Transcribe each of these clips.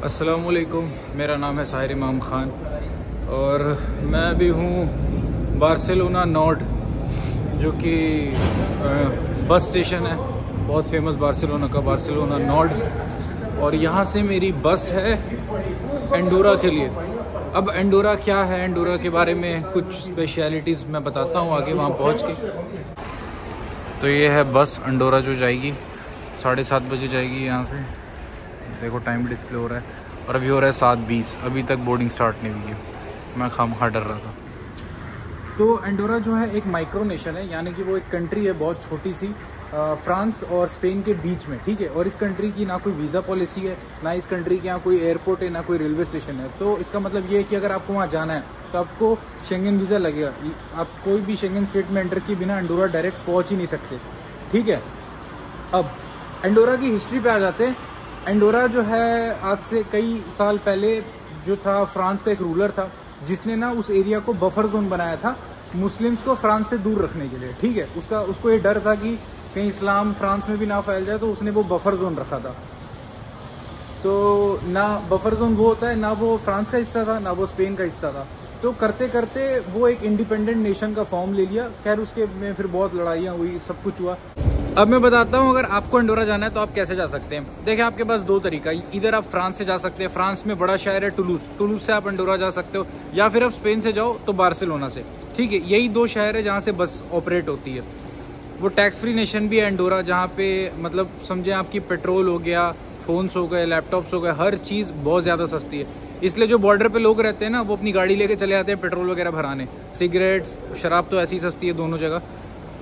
अस्सलामुअलैकुम, मेरा नाम है साहिर इमाम ख़ान और मैं अभी हूँ बार्सिलोना नॉर्ड, जो कि बस स्टेशन है बहुत फेमस बार्सिलोना का, बार्सिलोना नॉर्ड। और यहाँ से मेरी बस है एंडोरा के लिए। अब एंडोरा क्या है, एंडोरा के बारे में कुछ स्पेशलिटीज़ मैं बताता हूँ आगे वहाँ पहुँच के। तो ये है बस एंडोरा जो जाएगी 7:30 बजे जाएगी यहाँ से। देखो टाइम डिस्प्ले हो रहा है और अभी हो रहा है 7:20। अभी तक बोर्डिंग स्टार्ट नहीं हुई है, मैं खामखा डर रहा था। तो एंडोरा जो है एक माइक्रो नेशन है, यानी कि वो एक कंट्री है बहुत छोटी सी, फ्रांस और स्पेन के बीच में, ठीक है। और इस कंट्री की ना कोई वीज़ा पॉलिसी है, ना इस कंट्री के यहाँ कोई एयरपोर्ट है, ना कोई रेलवे स्टेशन है। तो इसका मतलब ये है कि अगर आपको वहाँ जाना है तो आपको शेंगन वीज़ा लगेगा। आप कोई भी शेंगन स्टेट में एंटर किए बिना एंडोरा डायरेक्ट पहुँच ही नहीं सकते, ठीक है। अब एंडोरा की हिस्ट्री पे आ जाते हैं। एंडोरा जो है आज से कई साल पहले जो था, फ्रांस का एक रूलर था जिसने ना उस एरिया को बफर जोन बनाया था मुस्लिम्स को फ्रांस से दूर रखने के लिए, ठीक है। उसको ये डर था कि कहीं इस्लाम फ्रांस में भी ना फैल जाए, तो उसने वो बफर जोन रखा था। तो ना बफर जोन वो होता है, ना वो फ्रांस का हिस्सा था, ना वो स्पेन का हिस्सा था। तो करते करते वो एक इंडिपेंडेंट नेशन का फॉर्म ले लिया। खैर उसके में फिर बहुत लड़ाइयाँ हुई, सब कुछ हुआ। अब मैं बताता हूँ अगर आपको एंडोरा जाना है तो आप कैसे जा सकते हैं। देखिए आपके पास दो तरीका, इधर आप फ्रांस से जा सकते हैं, फ्रांस में बड़ा शहर है टुलूज़ से आप एंडोरा जा सकते हो, या फिर आप स्पेन से जाओ तो बार्सिलोना से, ठीक है। यही दो शहर है जहाँ से बस ऑपरेट होती है। वो टैक्स फ्री नेशन भी है एंडोरा, जहाँ पे मतलब समझें आपकी पेट्रोल हो गया, फ़ोन्स हो गए, लैपटॉप्स हो गए, हर चीज़ बहुत ज़्यादा सस्ती है। इसलिए जो बॉर्डर पे लोग रहते हैं ना, वो अपनी गाड़ी लेके चले आते हैं पेट्रोल वगैरह भराने। सिगरेट्स, शराब तो ऐसी सस्ती है दोनों जगह।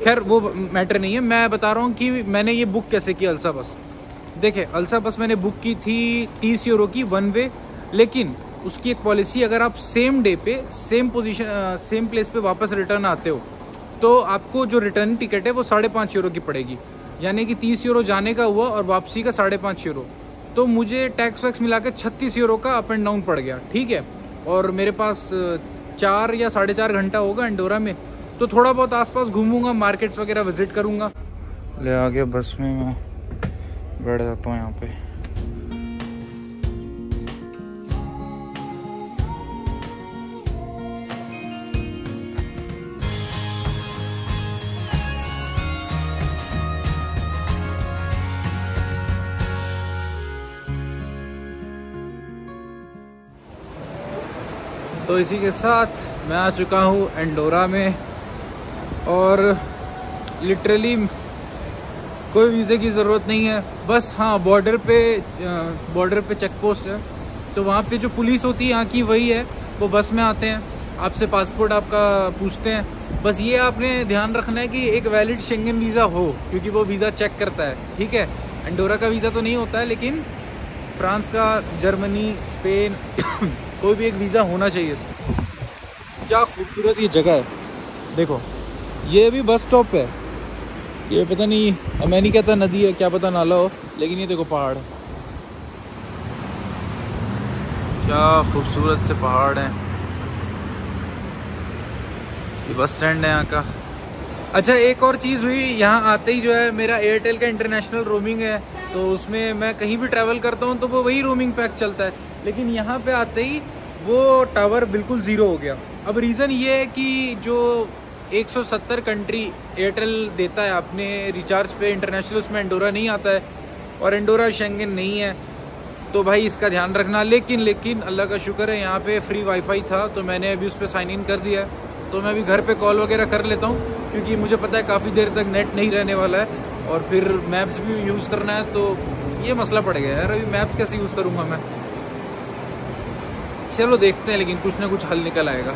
खैर वो मैटर नहीं है, मैं बता रहा हूँ कि मैंने ये बुक कैसे की अल्सा बस। देखिए अल्सा बस मैंने बुक की थी 30 यूरो की, वन वे। लेकिन उसकी एक पॉलिसी, अगर आप सेम डे पे सेम प्लेस पे वापस रिटर्न आते हो तो आपको जो रिटर्न टिकट है वो 5.5 यूरो की पड़ेगी। यानी कि 30 यूरो जाने का हुआ और वापसी का 5.5 यूरो। तो मुझे टैक्स वैक्स मिला के 36 यूरो का अप एंड डाउन पड़ गया, ठीक है। और मेरे पास 4 या 4.5 घंटा होगा एंडोरा में, तो थोड़ा बहुत आसपास घूमूंगा, मार्केट्स वगैरह विजिट करूंगा। ले आगे बस में मैं बैठ जाता हूँ यहाँ पे। तो इसी के साथ मैं आ चुका हूँ एंडोरा में, और लिटरली कोई वीज़े की ज़रूरत नहीं है। बस हाँ, बॉर्डर पे चेक पोस्ट है, तो वहाँ पे जो पुलिस होती है यहाँ की वही है। वो बस में आते हैं, आपसे पासपोर्ट आपका पूछते हैं। बस ये आपने ध्यान रखना है कि एक वैलिड शेंगन वीज़ा हो, क्योंकि वो वीज़ा चेक करता है, ठीक है। एंडोरा का वीज़ा तो नहीं होता है, लेकिन फ्रांस का, जर्मनी, स्पेन कोई भी एक वीज़ा होना चाहिए। क्या खूबसूरत ये जगह है, देखो। ये भी बस स्टॉप है, ये पता नहीं, मैं नहीं कहता नदी है, क्या पता नाला हो, लेकिन ये देखो पहाड़, क्या खूबसूरत से पहाड़ हैं। ये बस स्टैंड है यहाँ का। अच्छा एक और चीज़ हुई, यहाँ आते ही जो है मेरा एयरटेल का इंटरनेशनल रोमिंग है, तो उसमें मैं कहीं भी ट्रैवल करता हूँ तो वो वही रोमिंग पैक चलता है। लेकिन यहाँ पे आते ही वो टावर बिल्कुल ज़ीरो हो गया। अब रीज़न ये है कि जो 170 कंट्री एयरटेल देता है अपने रिचार्ज पे इंटरनेशनल, उसमें एंडोरा नहीं आता है, और एंडोरा शेंगन नहीं है, तो भाई इसका ध्यान रखना। लेकिन अल्लाह का शुक्र है यहाँ पे फ्री वाईफाई था, तो मैंने अभी उस पर साइन इन कर दिया है। तो मैं अभी घर पे कॉल वगैरह कर लेता हूँ, क्योंकि मुझे पता है काफ़ी देर तक नेट नहीं रहने वाला है, और फिर मैप्स भी यूज़ करना है, तो ये मसला पड़ गया यार। अभी मैप्स कैसे यूज़ करूँगा मैं? चलो देखते हैं, लेकिन कुछ ना कुछ हल निकल आएगा।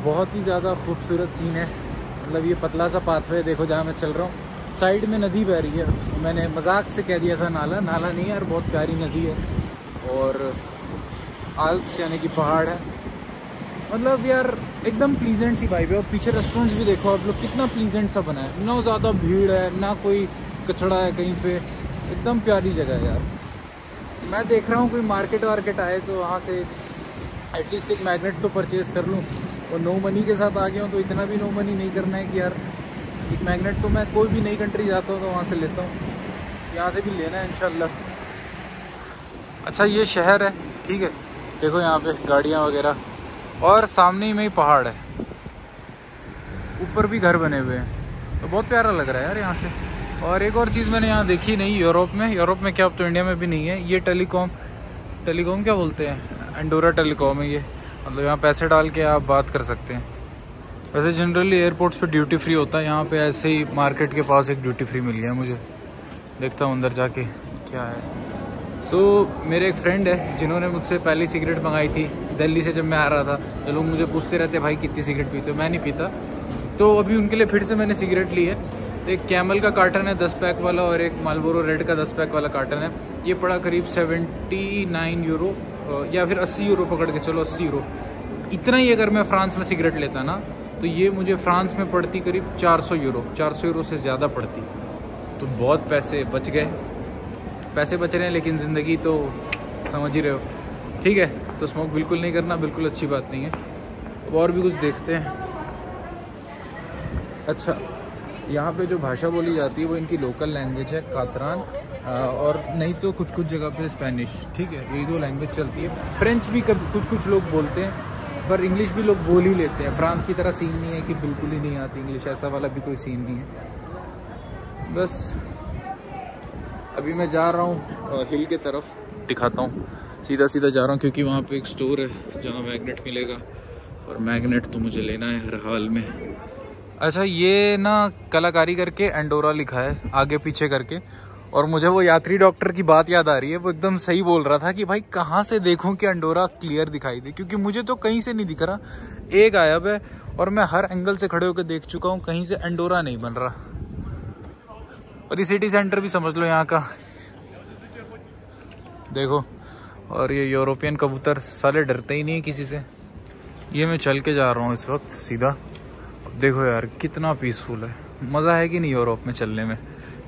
बहुत ही ज़्यादा खूबसूरत सीन है, मतलब ये पतला सा पाथवे देखो जहाँ मैं चल रहा हूँ, साइड में नदी बह रही है। मैंने मजाक से कह दिया था नाला नहीं यार, बहुत प्यारी नदी है, और आल्प्स यानी कि पहाड़ है। मतलब यार एकदम प्लीजेंट सी वाइब है। और पीछे रेस्टोरेंट्स भी देखो आप लोग, कितना प्लीजेंट सा बना है, ना ज़्यादा भीड़ है ना कोई कचड़ा है कहीं पे, एकदम प्यारी जगह है यार। मैं देख रहा हूँ कोई मार्केट वार्केट आए तो वहाँ से एटलीस्ट एक मैग्नेट तो परचेज़ कर लूँ। और नो मनी के साथ आ गया हूँ तो इतना भी नो मनी नहीं करना है कि यार एक मैग्नेट तो मैं कोई भी नई कंट्री जाता हूँ तो वहाँ से लेता हूँ, यहाँ से भी लेना है इंशाल्लाह। अच्छा ये शहर है, ठीक है, देखो यहाँ पे गाड़ियाँ वगैरह, और सामने ही में ही पहाड़ है, ऊपर भी घर बने हुए हैं, तो बहुत प्यारा लग रहा है यार यहाँ से। और एक और चीज़ मैंने यहाँ देखी नहीं यूरोप में क्या, अब तो इंडिया में भी नहीं है, ये टेलीकॉम क्या बोलते हैं, एंडोरा टेलीकॉम है ये। मतलब यहाँ पैसे डाल के आप बात कर सकते हैं। वैसे जनरली एयरपोर्ट्स पे ड्यूटी फ्री होता है, यहाँ पे ऐसे ही मार्केट के पास एक ड्यूटी फ्री मिल गया मुझे, देखता हूँ अंदर जाके क्या है। तो मेरे एक फ्रेंड है जिन्होंने मुझसे पहली सिगरेट मंगाई थी दिल्ली से जब मैं आ रहा था, तो लोग मुझे पूछते रहते भाई कितनी सिगरेट पीते हो, मैं नहीं पीता, तो अभी उनके लिए फिर से मैंने सिगरेट ली है। तो एक कैमल का कार्टन है 10 पैक वाला और एक मालबोरो रेड का 10 पैक वाला कार्टन है। ये पड़ा करीब 79 यूरो या फिर 80 यूरो पकड़ के चलो, 80 यूरो। इतना ही अगर मैं फ्रांस में सिगरेट लेता ना तो ये मुझे फ्रांस में पड़ती करीब 400 यूरो से ज़्यादा पड़ती। तो बहुत पैसे बच गए, पैसे बच रहे हैं, लेकिन ज़िंदगी तो समझ ही रहे हो, ठीक है। तो स्मोक बिल्कुल नहीं करना, बिल्कुल अच्छी बात नहीं है। अब और भी कुछ देखते हैं। अच्छा, यहाँ पे जो भाषा बोली जाती है वो इनकी लोकल लैंग्वेज है कातरान, और नहीं तो कुछ कुछ जगह पे स्पेनिश, ठीक है, यही दो लैंग्वेज चलती है। फ्रेंच भी कुछ लोग बोलते हैं, पर इंग्लिश भी लोग बोल ही लेते हैं। फ्रांस की तरह सीन नहीं है कि बिल्कुल ही नहीं आती इंग्लिश, ऐसा वाला भी कोई सीन नहीं है। बस अभी मैं जा रहा हूँ हिल के तरफ, दिखाता हूँ, सीधा सीधा जा रहा हूँ क्योंकि वहाँ पे एक स्टोर है जहाँ मैग्नेट मिलेगा, और मैग्नेट तो मुझे लेना है हर हाल में। अच्छा, ये ना कलाकारी करके एंडोरा लिखा है आगे पीछे करके, और मुझे वो यात्री डॉक्टर की बात याद आ रही है, वो एकदम सही बोल रहा था कि भाई कहाँ से देखूं कि एंडोरा क्लियर दिखाई दे, क्योंकि मुझे तो कहीं से नहीं दिख रहा, एक गायब है, और मैं हर एंगल से खड़े होकर देख चुका हूँ, कहीं से एंडोरा नहीं बन रहा। और ये सिटी सेंटर भी समझ लो यहाँ का, देखो। और ये यूरोपियन कबूतर साले डरते ही नहीं है किसी से। ये मैं चल के जा रहा हूँ इस वक्त सीधा। देखो यार कितना पीसफुल है, मज़ा है कि नहीं यूरोप में चलने में,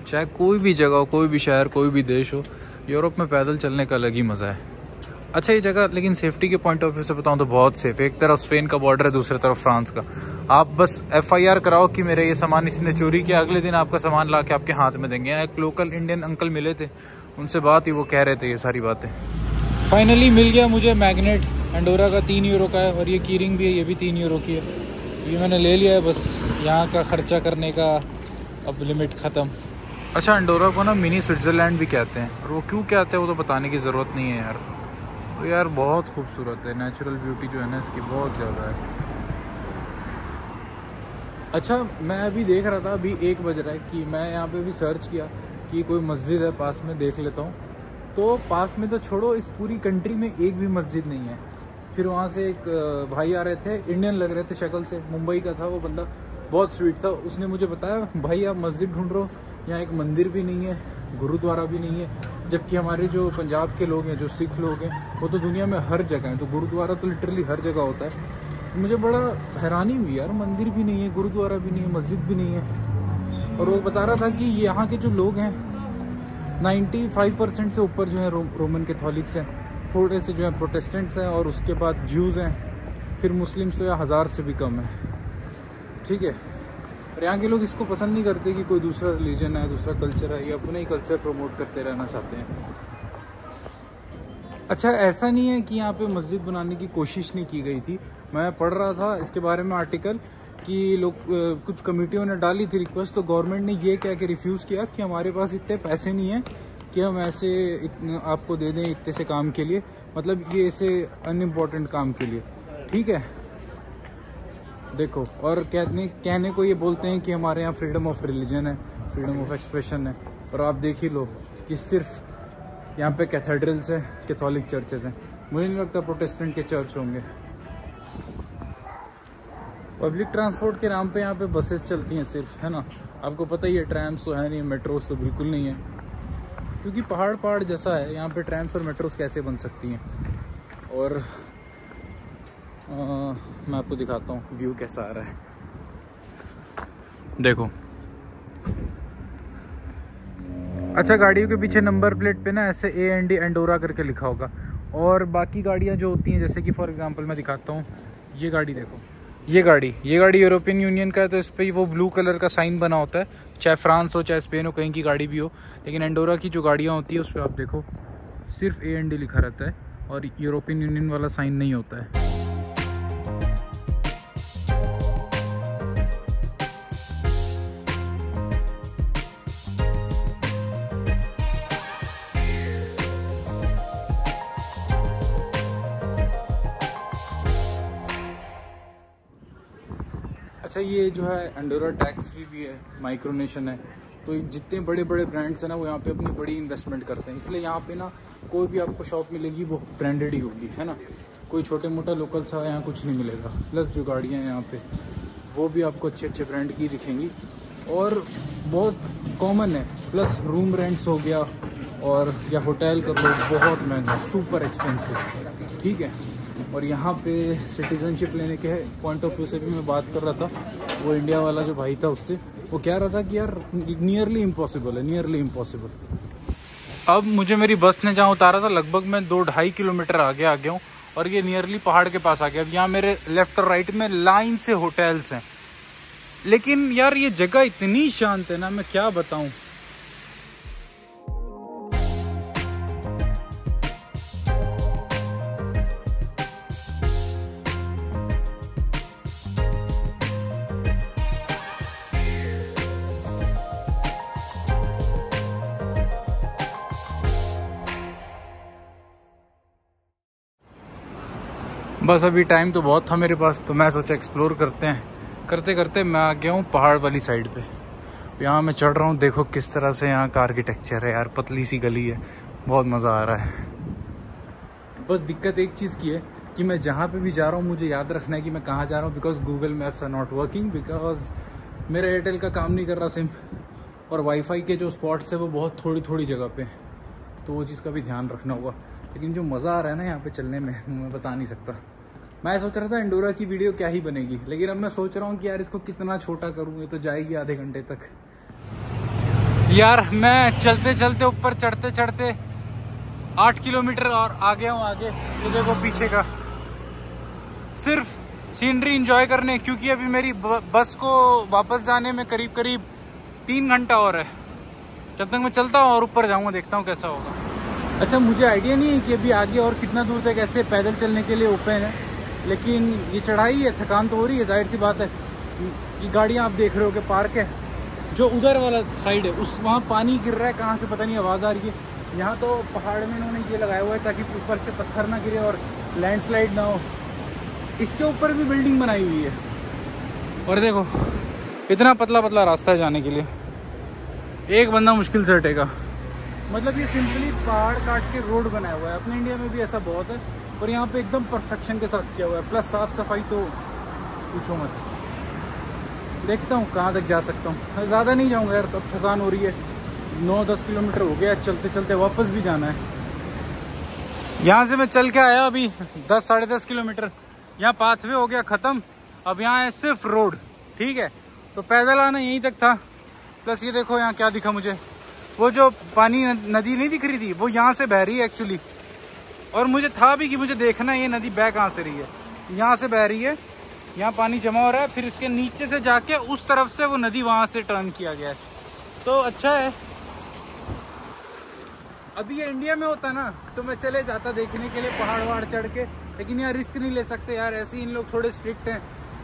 चाहे कोई भी जगह हो, कोई भी शहर, कोई भी देश हो, यूरोप में पैदल चलने का अलग ही मज़ा है। अच्छा, ये जगह लेकिन सेफ्टी के पॉइंट ऑफ व्यू से बताऊं तो बहुत सेफ है। एक तरफ स्पेन का बॉर्डर है, दूसरी तरफ फ्रांस का। आप बस FIR कराओ कि मेरा ये सामान इसने चोरी किया, अगले दिन आपका सामान ला के आपके हाथ में देंगे। एक लोकल इंडियन अंकल मिले थे, उनसे बात ही, वो कह रहे थे ये सारी बातें। फाइनली मिल गया मुझे मैग्नेट, एंडोरा का 3 यूरो का है, और ये कीरिंग भी है, ये भी 3 यूरो की है। ये मैंने ले लिया है, बस यहाँ का खर्चा करने का अब लिमिट ख़त्म। अच्छा, एंडोरा को ना मिनी स्विट्ज़रलैंड भी कहते हैं, और वो क्यों कहते हैं वो तो बताने की ज़रूरत नहीं है यार। तो यार बहुत खूबसूरत है, नेचुरल ब्यूटी जो है ना इसकी बहुत ज़्यादा है। अच्छा, मैं अभी देख रहा था, अभी 1 बज रहा है, कि मैं यहाँ पे भी सर्च किया कि कोई मस्जिद है पास में, देख लेता हूँ। तो पास में तो छोड़ो, इस पूरी कंट्री में एक भी मस्जिद नहीं है। फिर वहाँ से एक भाई आ रहे थे, इंडियन लग रहे थे शक्ल से, मुंबई का था वो बंदा, बहुत स्वीट था। उसने मुझे बताया भाई आप मस्जिद ढूंढ रहे हो, यहाँ एक मंदिर भी नहीं है, गुरुद्वारा भी नहीं है। जबकि हमारे जो पंजाब के लोग हैं, जो सिख लोग हैं, वो तो दुनिया में हर जगह हैं, तो गुरुद्वारा तो लिटरली हर जगह होता है। तो मुझे बड़ा हैरानी हुई यार, मंदिर भी नहीं है, गुरुद्वारा भी नहीं है, मस्जिद भी नहीं है। और वो बता रहा था कि यहाँ के जो लोग हैं 95% से ऊपर जो है रोमन कैथोलिक्स हैं, थोड़े से जो है प्रोटेस्टेंट्स हैं, और उसके बाद ज्यूज़ हैं, फिर मुस्लिम्स तो 1000 से भी कम है, ठीक है। और यहाँ के लोग इसको पसंद नहीं करते कि कोई दूसरा रिलीजन है, दूसरा कल्चर है, ये अपना ही कल्चर प्रमोट करते रहना चाहते हैं। अच्छा, ऐसा नहीं है कि यहाँ पे मस्जिद बनाने की कोशिश नहीं की गई थी। मैं पढ़ रहा था इसके बारे में आर्टिकल कि लोग कुछ कमेटियों ने डाली थी रिक्वेस्ट, तो गवर्नमेंट ने ये कह के रिफ्यूज़ किया कि हमारे पास इतने पैसे नहीं हैं कि हम ऐसे आपको दे दें इतने से काम के लिए, मतलब ये ऐसे अनइम्पॉर्टेंट काम के लिए, ठीक है। देखो, और कहने को ये बोलते हैं कि हमारे यहाँ फ्रीडम ऑफ रिलीजन है, फ्रीडम ऑफ एक्सप्रेशन है, पर आप देख ही लो कि सिर्फ यहाँ पे कैथेड्रल्स हैं, कैथोलिक चर्चेज हैं, मुझे नहीं लगता प्रोटेस्टेंट के चर्च होंगे। पब्लिक ट्रांसपोर्ट के नाम पे यहाँ पे बसेस चलती हैं सिर्फ, है ना, आपको पता ही है। ट्रैम्स तो है नहीं, मेट्रोस तो बिल्कुल नहीं है, क्योंकि पहाड़ जैसा है यहाँ पे, ट्रैम्स और मेट्रोस कैसे बन सकती हैं। और मैं आपको दिखाता हूँ व्यू कैसा आ रहा है। देखो, अच्छा गाड़ियों के पीछे नंबर प्लेट पे ना ऐसे AND एंडोरा करके लिखा होगा। और बाकी गाड़ियाँ जो होती हैं, जैसे कि फॉर एग्जांपल मैं दिखाता हूँ, ये गाड़ी देखो, ये गाड़ी यूरोपियन यूनियन का है, तो इस पर वो ब्लू कलर का साइन बना होता है, चाहे फ्रांस हो चाहे स्पेन हो, कहीं की गाड़ी भी हो। लेकिन एंडोरा की जो गाड़ियाँ होती है उस पर आप देखो सिर्फ AND लिखा रहता है और यूरोपियन यूनियन वाला साइन नहीं होता है। अच्छा, ये जो है एंडोरा टैक्स फ्री भी है, माइक्रोनेशन है, तो जितने बड़े बड़े ब्रांड्स हैं ना वो यहाँ पे अपनी बड़ी इन्वेस्टमेंट करते हैं। इसलिए यहाँ पे ना कोई भी आपको शॉप मिलेगी वो ब्रांडेड ही होगी, है ना। कोई छोटे मोटा लोकल सा यहाँ कुछ नहीं मिलेगा। प्लस जो गाड़ियाँ हैं यहाँ पे वो भी आपको अच्छे अच्छे ब्रांड की दिखेंगी और बहुत कॉमन है। प्लस रूम रेंट्स हो गया और या होटल कर लो, बहुत महंगा, सुपर एक्सपेंसिव, ठीक है। और यहाँ पे सिटीजनशिप लेने के पॉइंट ऑफ व्यू से भी मैं बात कर रहा था, वो इंडिया वाला जो भाई था उससे, वो कह रहा था कि यार नियरली इम्पॉसिबल है, नियरली इम्पॉसिबल। अब मुझे मेरी बस ने जहाँ उतारा था लगभग मैं 2-2.5 किलोमीटर आगे आ गया हूँ और ये नियरली पहाड़ के पास आ गया। अब यहाँ मेरे लेफ्ट और राइट में लाइन से होटल्स हैं, लेकिन यार ये जगह इतनी शांत है ना, मैं क्या बताऊँ। बस अभी टाइम तो बहुत था मेरे पास, तो मैं सोचा एक्सप्लोर करते हैं। करते करते मैं आ गया हूँ पहाड़ वाली साइड पे। यहाँ मैं चढ़ रहा हूँ, देखो किस तरह से यहाँ का आर्किटेक्चर है यार, पतली सी गली है, बहुत मज़ा आ रहा है। बस दिक्कत एक चीज़ की है कि मैं जहाँ पे भी जा रहा हूँ मुझे याद रखना है कि मैं कहाँ जा रहा हूँ, because Google Maps are not working, because मेरा एयरटेल का काम नहीं कर रहा सिम, और वाईफाई के जो स्पॉट्स है वो बहुत थोड़ी थोड़ी जगह पे, तो वो चीज़ का भी ध्यान रखना होगा। लेकिन जो मज़ा आ रहा है ना यहाँ पे चलने में, मैं बता नहीं सकता। मैं सोच रहा था एंडोरा की वीडियो क्या ही बनेगी, लेकिन अब मैं सोच रहा हूँ कि यार इसको कितना छोटा करूँ, ये तो जाएगी आधे घंटे तक। यार मैं चलते चलते ऊपर चढ़ते चढ़ते 8 किलोमीटर और आ गया हूँ आगे। तो देखो पीछे का, सिर्फ सीनरी इंजॉय करने, क्योंकि अभी मेरी बस को वापस जाने में करीब करीब 3 घंटा और है। जब तक मैं चलता हूँ और ऊपर जाऊँगा, देखता हूँ कैसा होगा। अच्छा, मुझे आइडिया नहीं है कि अभी आगे और कितना दूर तक ऐसे पैदल चलने के लिए ओपन है, लेकिन ये चढ़ाई है, थकान तो हो रही है, जाहिर सी बात है। ये गाड़ियाँ आप देख रहे हो कि पार्क है, जो उधर वाला साइड है उस वहाँ पानी गिर रहा है, कहाँ से पता नहीं आवाज़ आ रही है। यहाँ तो पहाड़ में इन्होंने ये लगाया हुआ है ताकि ऊपर से पत्थर ना गिरे और लैंडस्लाइड ना हो। इसके ऊपर भी बिल्डिंग बनाई हुई है, और देखो इतना पतला पतला रास्ता है जाने के लिए, एक बंदा मुश्किल से हटेगा। मतलब ये सिंपली पहाड़ काट के रोड बनाया हुआ है। अपने इंडिया में भी ऐसा बहुत है, और यहाँ पे एकदम परफेक्शन के साथ किया हुआ है। प्लस साफ़ सफाई तो पूछो मत। देखता हूँ कहाँ तक जा सकता हूँ, ज़्यादा नहीं जाऊँगा यार, तब थकान हो रही है। 9-10 किलोमीटर हो गया, चलते चलते वापस भी जाना है। यहाँ से मैं चल के आया अभी 10-10.5 किलोमीटर। यहाँ पाथवे हो गया ख़त्म, अब यहाँ है सिर्फ रोड, ठीक है। तो पैदल आना यहीं तक था। प्लस ये देखो यहाँ क्या दिखा मुझे, वो जो पानी नदी नहीं दिख रही थी, वो यहाँ से बह रही है एक्चुअली। और मुझे था भी कि मुझे देखना ये नदी बह कहाँ से रही है। यहाँ से बह रही है, यहाँ पानी जमा हो रहा है, फिर इसके नीचे से जाके उस तरफ से वो नदी वहाँ से टर्न किया गया है। तो अच्छा है। अभी ये इंडिया में होता ना तो मैं चले जाता देखने के लिए पहाड़ वहाड़ चढ़ के, लेकिन यार रिस्क नहीं ले सकते यार, ऐसे ही इन लोग थोड़े स्ट्रिक्ट हैं।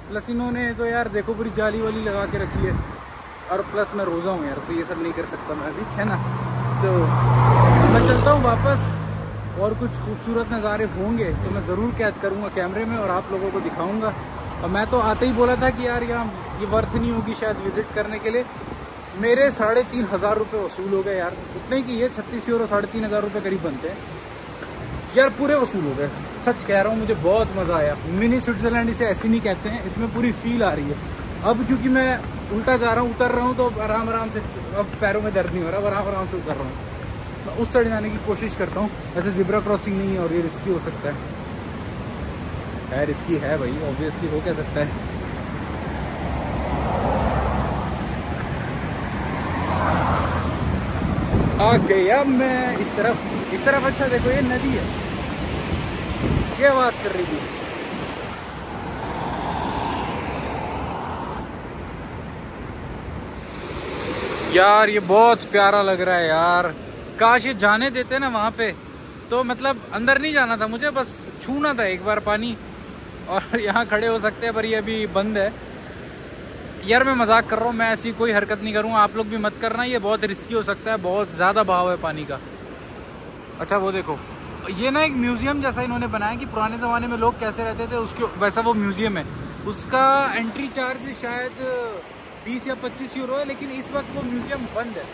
प्लस इन्होंने तो यार देखो पूरी जाली वाली लगा के रखी है, और प्लस मैं रोज़ा हूँ यार, तो ये सब नहीं कर सकता मैं अभी, है ना। तो मैं चलता हूँ वापस, और कुछ खूबसूरत नज़ारे होंगे तो मैं ज़रूर कैद करूँगा कैमरे में और आप लोगों को दिखाऊँगा। और मैं तो आते ही बोला था कि यार यहाँ ये वर्थ नहीं होगी शायद विज़िट करने के लिए। मेरे 3,500 रुपये वसूल हो गए यार, उतने की ये 36 यूरो 3,500 रुपये करीब बनते हैं यार, पूरे वसूल हो गए। सच कह रहा हूँ, मुझे बहुत मज़ा आया। मिनी स्विट्ज़रलैंड इसे ऐसे नहीं कहते हैं, इसमें पूरी फील आ रही है। अब क्योंकि मैं उल्टा जा रहा हूँ, उतर रहा हूँ, तो आराम आराम से, अब पैरों में दर्द नहीं हो रहा, अब आराम आराम से उतर रहा हूँ। मैं उस साइड जाने की कोशिश करता हूँ, ऐसे ज़ेब्रा क्रॉसिंग नहीं है और ये रिस्की हो सकता है। खैर इसकी है भाई, ऑब्वियसली हो क्या सकता है। ओके अब मैं इस तरफ अच्छा देखो ये नदी है, ये आवाज़ कर रही थी। यार ये बहुत प्यारा लग रहा है यार, काश ये जाने देते ना वहाँ पे, तो मतलब अंदर नहीं जाना था मुझे, बस छूना था एक बार पानी और यहाँ खड़े हो सकते हैं, पर ये अभी बंद है। यार मैं मजाक कर रहा हूँ, मैं ऐसी कोई हरकत नहीं करूँगा, आप लोग भी मत करना, ये बहुत रिस्की हो सकता है, बहुत ज़्यादा बहाव है पानी का। अच्छा वो देखो, ये ना एक म्यूज़ियम जैसा इन्होंने बनाया कि पुराने ज़माने में लोग कैसे रहते थे उसके वैसा वो म्यूज़ियम है। उसका एंट्री चार्ज शायद 20 या 25 यूरो है, लेकिन इस वक्त वो म्यूज़ियम बंद है,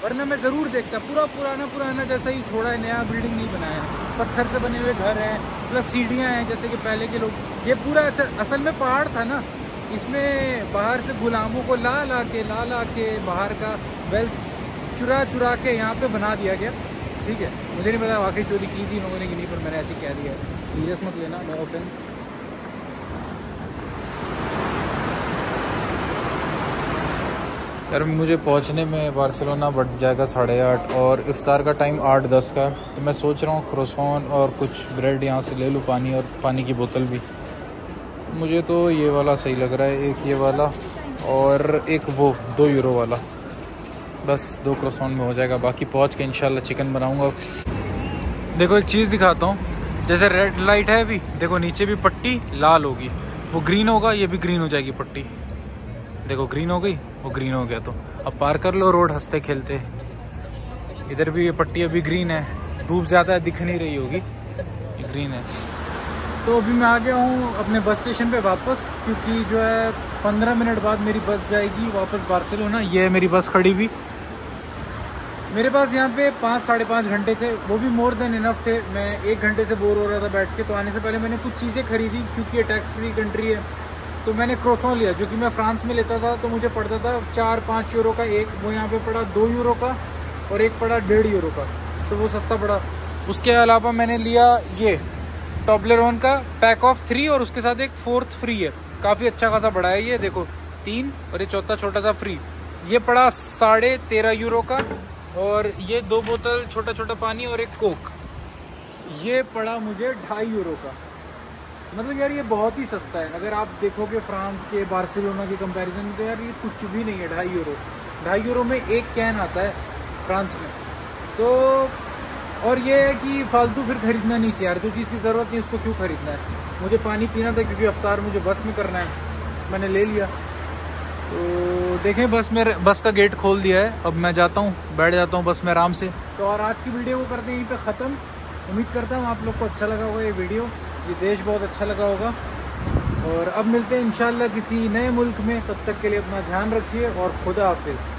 वरना मैं ज़रूर देखता। पूरा पुराना जैसा ही छोड़ा है, नया बिल्डिंग नहीं बनाया है, पत्थर से बने हुए घर हैं, प्लस सीढ़ियाँ हैं जैसे कि पहले के लोग। ये पूरा असल में पहाड़ था ना, इसमें बाहर से गुलामों को ला ला के बाहर का वेल्थ चुरा के यहाँ पे बना दिया गया। ठीक है, मुझे नहीं पता वाकई चोरी की थी लोगों ने कि नहीं, पर मैंने ऐसे कह दिया है, सीरियस मत लेना, नो ऑफेंस। यार मुझे पहुंचने में बार्सिलोना बढ़ जाएगा 8:30 और इफ्तार का टाइम 8:10 का है, तो मैं सोच रहा हूँ क्रोसॉन और कुछ ब्रेड यहाँ से ले लूँ, पानी और पानी की बोतल भी। मुझे तो ये वाला सही लग रहा है, एक ये वाला और एक वो 2 यूरो वाला, बस 2 क्रोसॉन में हो जाएगा। बाकी पहुँच के इंशाल्लाह चिकन बनाऊँगा। देखो एक चीज़ दिखाता हूँ, जैसे रेड लाइट है अभी, देखो नीचे भी पट्टी लाल होगी, वो ग्रीन होगा, ये भी ग्रीन हो जाएगी पट्टी। देखो ग्रीन हो गई, वो ग्रीन हो गया, तो अब पार कर लो रोड हंसते खेलते। इधर भी ये पट्टी अभी ग्रीन है, धूप ज़्यादा दिख नहीं रही होगी, ये ग्रीन है। तो अभी मैं आ गया हूँ अपने बस स्टेशन पे वापस, क्योंकि जो है 15 मिनट बाद मेरी बस जाएगी वापस बार्सिलोना। ये है मेरी बस खड़ी भी, मेरे पास यहाँ पे 5 साढ़े 5 घंटे थे, वो भी मोर देन इनफ थे। मैं 1 घंटे से बोर हो रहा था बैठ के, तो आने से पहले मैंने कुछ चीज़ें खरीदी, क्योंकि ये टैक्स फ्री कंट्री है। तो मैंने क्रोसॉन लिया, जो कि मैं फ्रांस में लेता था तो मुझे पड़ता था 4-5 यूरो का एक, वो यहाँ पे पड़ा 2 यूरो का, और एक पड़ा 1.5 यूरो का, तो वो सस्ता पड़ा। उसके अलावा मैंने लिया ये टॉबलेरोन का पैक ऑफ 3, और उसके साथ एक 4th फ्री है, काफ़ी अच्छा खासा बड़ा है ये, देखो 3 और ये चौथा छोटा सा फ्री। ये पड़ा 13.5 यूरो का, और ये 2 बोतल छोटा पानी और एक कोक, ये पड़ा मुझे 2.5 यूरो का। मतलब यार ये बहुत ही सस्ता है, अगर आप देखोगे फ्रांस के बार्सिलोना के कंपैरिजन में, तो यार ये कुछ भी नहीं है। 2.5 यूरो, 2.5 यूरो में एक कैन आता है फ्रांस में। तो और ये है कि फालतू फिर खरीदना नहीं चाहिए यार, जो चीज़ की ज़रूरत नहीं उसको क्यों खरीदना है। मुझे पानी पीना था क्योंकि अफ्तार मुझे बस में करना है, मैंने ले लिया। तो देखें बस का गेट खोल दिया है, अब मैं जाता हूँ, बैठ जाता हूँ बस में आराम से। तो और आज की वीडियो को करते हैं यहीं पे ख़त्म। उम्मीद करता हूँ आप लोग को अच्छा लगा होगा ये वीडियो, ये देश बहुत अच्छा लगा होगा। और अब मिलते हैं इंशाल्लाह किसी नए मुल्क में, तब तक के लिए अपना ध्यान रखिए और खुदा हाफिज़।